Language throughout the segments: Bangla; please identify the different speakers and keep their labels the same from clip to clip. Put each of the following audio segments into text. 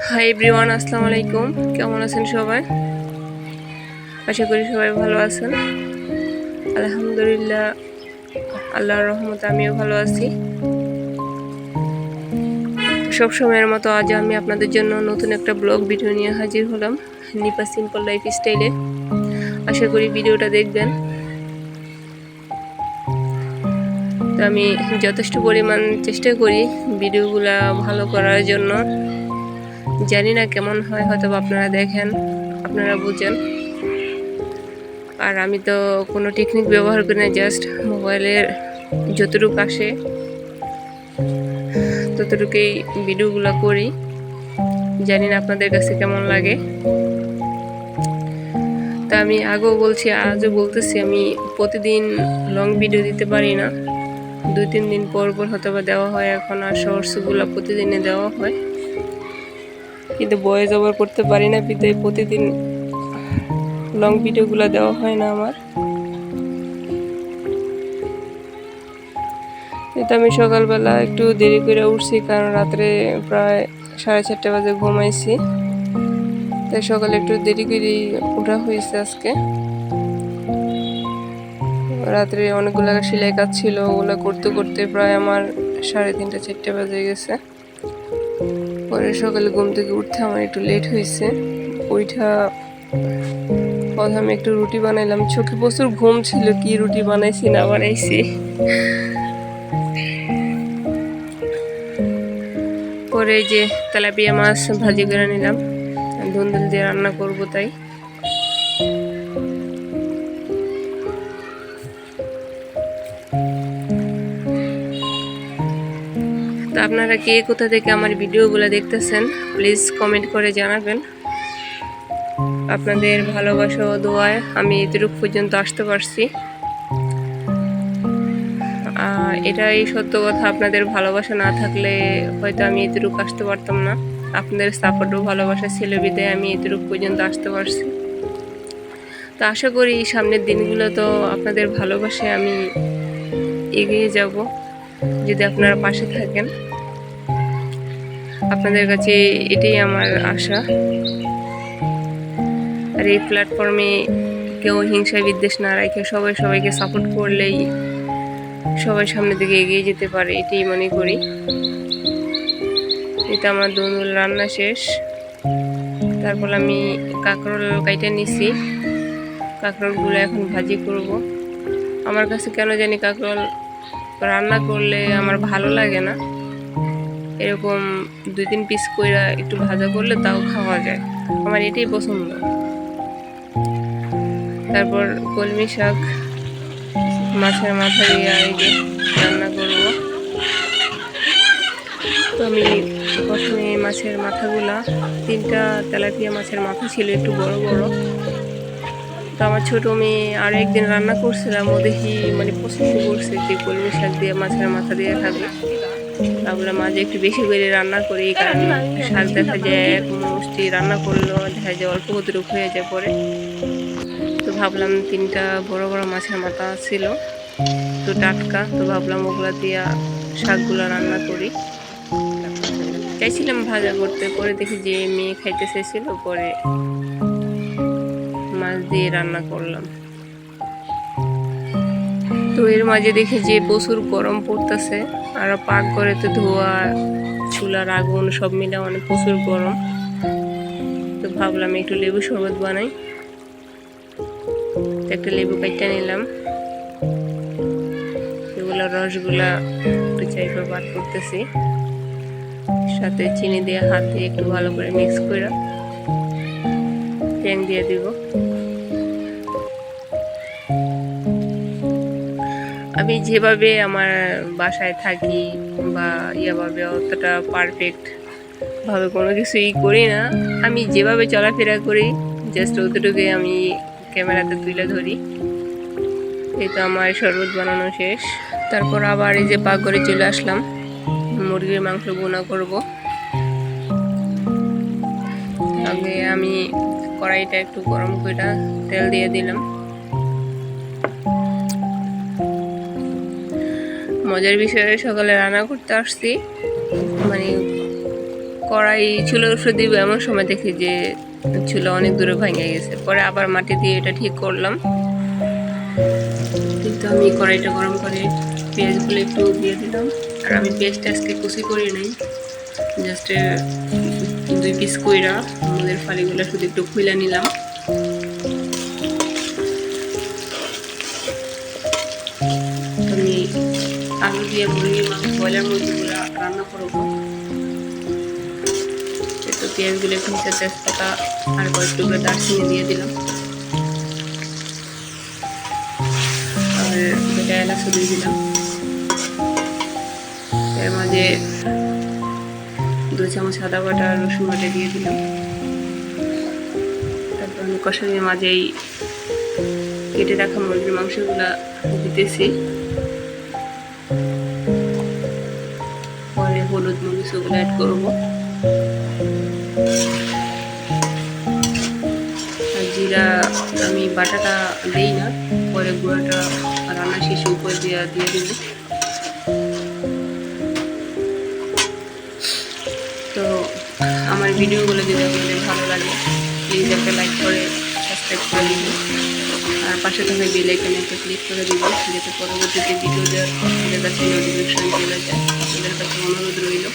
Speaker 1: হাই এভরিওয়ান, আসসালামু আলাইকুম। কেমন আছেন সবাই? আশা করি সবাই ভালো আছেন। আলহামদুলিল্লাহ, আল্লাহর রহমতে আমিও ভালো আছি। সব সময়ের মতো আজ আমি আপনাদের জন্য নতুন একটা ব্লগ ভিডিও নিয়ে হাজির হলাম, নিপা সিম্পল লাইফ স্টাইলে। আশা করি ভিডিওটা দেখবেন। তো আমি যথেষ্ট পরিমাণ চেষ্টা করি ভিডিওগুলা ভালো করার জন্য। জানি না কেমন হয়, হয়তো আপনারা দেখেন, আপনারা বুঝেন। আর আমি তো কোনো টেকনিক ব্যবহার করি না, জাস্ট মোবাইলের যতটুকু আসে ততটুকুই ভিডিওগুলো করি। জানি না আপনাদের কাছে কেমন লাগে। তা আমি আগেও বলছি, আজও বলতেছি, আমি প্রতিদিন লং ভিডিও দিতে পারি না। 2-3 দিন পর পর হয়তো বা দেওয়া হয়। এখন আর শর্টসগুলো প্রতিদিনে দেওয়া হয়, কিন্তু ভয়েস ওভার করতে পারি না, বিধায় প্রতিদিন লং ভিডিওগুলো দেওয়া হয় না আমার। এটা আমি সকালবেলা একটু দেরি করে উঠছি, কারণ রাত্রে প্রায় 4:30 বাজে ঘুমাইছি, তাই সকালে একটু দেরি করে ওঠা হয়েছে আজকে। রাত্রে অনেকগুলো সেলাই কাজ ছিল, ওগুলো করতে করতে প্রায় আমার 3:30-4 বাজে গেছে। পরে সকালে ঘুম থেকে উঠতে আমার একটু লেট হয়েছে। ওইটা প্রথমে একটু রুটি বানাইলাম, চোখে প্রচুর ঘুম ছিল, কি রুটি বানাইছি না বানাইছি। পরে যে তেলাপিয়া মাছ ভাজি করে নিলাম, ধুন্দুল দিয়ে রান্না করব তাই। তো আপনারা কে কোথা থেকে আমার ভিডিওগুলো দেখতেছেন প্লিজ কমেন্ট করে জানাবেন। আপনাদের ভালোবাসা ও দোয়ায় আমি এতটুকু পর্যন্ত আসতে পারছি। এটাই সত্য কথা, আপনাদের ভালোবাসা না থাকলে হয়তো আমি এতটুকু আসতে পারতাম না। আপনাদের সাপোর্ট ও ভালোবাসা ছিল বিধায় আমি এতটুকু পর্যন্ত আসতে পারছি। তো আশা করি সামনের দিনগুলো তো আপনাদের ভালোবাসায় আমি এগিয়ে যাব, যদি আপনারা পাশে থাকেন। আপনাদের কাছে এটাই আমার আশা। আর এই প্ল্যাটফর্মে কেউ হিংসা বিদ্বেষ না রেখে সবাই সবাইকে সাপোর্ট করলেই সবাই সামনের দিকে এগিয়ে যেতে পারে, এটাই মনে করি। এটা আমার দুন্দুল রান্না শেষ। তারপর আমি কাঁকরোল কাইটে নিছি, কাঁকরোলগুলো এখন ভাজি করব। আমার কাছে কেন জানি কাঁকরোল রান্না করলে আমার ভালো লাগে না, এরকম 2-3 পিস কইরা একটু ভাজা করলে তাও খাওয়া যায়, আমার এটাই পছন্দ। তারপর কলমি শাক মাছের মাথা দিয়ে রান্না করব। তো আমি প্রথমে মাছের মাথাগুলা, 3টা তেলাপিয়া মাছের মাথা ছিল একটু বড় বড়। তো আমার ছোটো মেয়ে আরও একদিন রান্না করছিলাম, ও দেখি মানে পছন্দ করছে যে কলমি শাক দিয়ে মাছের মাথা দিয়ে খাবে। ভাবলাম মাঝে একটু বেশি করে রান্না করি, কারণ শাক দেখা যায় এক মুষ্টি রান্না করলেও দেখা যায় অল্প কতটুকু হয়ে যায় পরে। তো ভাবলাম 3টা বড় বড় মাছের মাথা ছিল, তো টাটকা, তো ভাবলাম ওগুলা দিয়ে শাকগুলো রান্না করি। চাইছিলাম ভাজা করতে, পরে দেখি যে মেয়ে খাইতে চাইছিল, পরে মাছ দিয়ে রান্না করলাম। তো এর মাঝে দেখি যে প্রচুর গরম পড়তেছে, আর পাক করে তো ধোয়া, চুলার আগুন সব মিলে অনেক প্রচুর গরম। তো ভাবলাম একটু লেবু শরবত বানাই। একটা লেবু কাটটা নিলাম, এগুলো রসগুলা একটু চাইপা বার করতেছি, সাথে চিনি দিয়ে হাত দিয়ে একটু ভালো করে মিক্স করে ট্যাং দিয়ে দিব। আমি যেভাবে আমার বাসায় থাকি বা ইয়াভাবে অতটা পারফেক্ট ভাবে কোনো কিছুই করি না, আমি যেভাবে চলাফেরা করি জাস্ট অতটুকুই আমি ক্যামেরাতে তুলে ধরি। এই তো আমার শরবত বানানো শেষ। তারপর আবার এই যে পাকঘরে চলে আসলাম, মুরগির মাংস ভুনা করব। আগে আমি কড়াইটা একটু গরম করে তেল দিয়ে দিলাম। মজার বিষয়ে সকালে রান্না করতে আসছি, মানে কড়াই চুলোর উপরে দিব এমন সময় দেখি যে চুলা অনেক দূরে ভেঙে গেছে। পরে আবার মাটি দিয়ে এটা ঠিক করলাম। কিন্তু আমি কড়াইটা গরম করে পেঁয়াজগুলো একটু দিয়ে দিলাম। আর আমি পেঁয়াজটা আজকে কুচি করি নাই, জাস্ট 2 পিস কইরা আমাদের ফালিগুলো শুধু একটু খুলে নিলাম। আমি আলু দিয়ে মুরগির মাংস, ব্রয়লার মুরগিগুলো রান্না করবো। তো পেঁয়াজগুলো একটু তেজপাতা আর কয়েকটু করে দারচিনি দিয়ে দিলাম, আর দুটা এলাচও দিয়ে দিলাম। এর মাঝে 2 চামচ আদা বাটা আর রসুন বাটা দিয়ে দিলাম। তারপর আমি কষানোর মাঝেই কেটে রাখা মুরগির মাংসগুলা দিতেছি। পরে হলুদ মরিচ ওগুলো অ্যাড করবো। আর জিরা আমি বাটাটা দিই না, পরে গুঁড়াটা রান্না শেষে উপর দিয়ে দিব। তো আমার ভিডিওগুলো যদি আপনাদের ভালো লাগে প্লিজ একটা লাইক করে সাবস্ক্রাইব করে দিবেন, আর পাশে থাকা বেল আইকনে একটা ক্লিক করে দিবেন, যাতে পরবর্তীতে ভিডিও দেওয়ার আপনাদের কাছে নোটিফিকেশন চলে যায়। আপনাদের কাছে অনুরোধ রইল।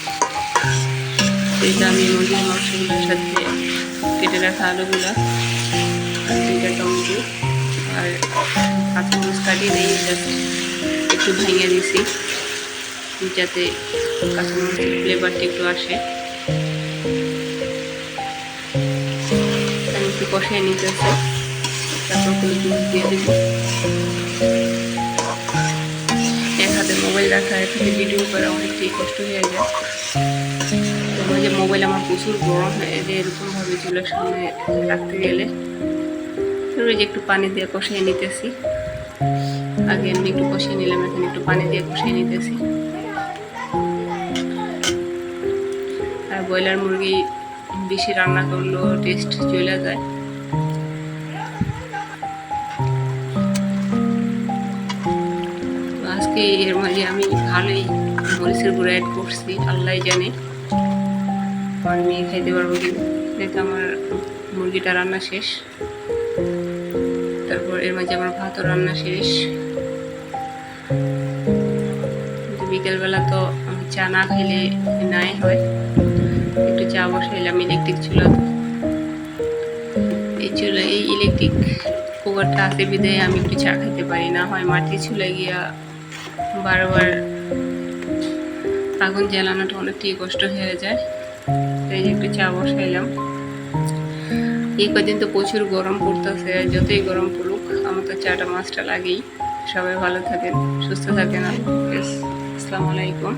Speaker 1: এটা আমি মুরগির মাংসগুলোর সাথে কেটে রাখা আলুগুলা আর 2টা টমেটো আর কাঁচামরিচ কাটিয়ে দিয়ে জাস্ট একটু ভেঙে দিছি, যাতে কাঁচামরিচের ফ্লেভারটা একটু আসে। আমি একটু কষিয়ে নিতেছি, তারপর হলুদ মরিচ দিয়ে দিব। এক হাতে মোবাইল রাখা, এক হাতে ভিডিও করা অনেকটাই কষ্ট হয়ে যায়। তো যে মোবাইল আমার প্রচুর গরম হয়ে যায় এরকমভাবে চুলের সামনে রাখতে গেলে। ওই যে একটু পানি দিয়ে কষিয়ে নিতেছি। আগে আমি একটু কষিয়ে নিলাম, এখন একটু পানি দিয়ে কষিয়ে নিতেছি। আর ব্রয়লার মুরগি বেশি রান্না করলেও টেস্ট চলে যায়। আজকে এর মাঝে আমি ভালোই মরিচের গুঁড়ো অ্যাড করছি, আল্লাহ জানে আমার মেয়ে খাইতে পারবো কিনা। দেখে আমার মুরগিটা রান্না শেষ, তারপর এর মাঝে আমার ভাতও রান্না শেষ। বিকেলবেলা তো চা না খাইলে নাই হয়, একটু চা বসাইলাম ইলেকট্রিক চুলা। এই ইলেকট্রিক কুকারটা আছে বিদায় আমি একটু চা খাইতে পারি না, হয় মাটির চুলায় গিয়া বারবার আগুন জ্বালানোটা অনেকটাই কষ্ট হয়ে যায়। তাই একটু চা বসাইলাম। এই কদিন তো প্রচুর গরম পড়তেছে, যতই গরম পড়ুক আমার তো চাটা মাছটা লাগেই। সবাই ভালো থাকেন, সুস্থ থাকেন। আল্লাহ হাফেজ, আসসালামু আলাইকুম।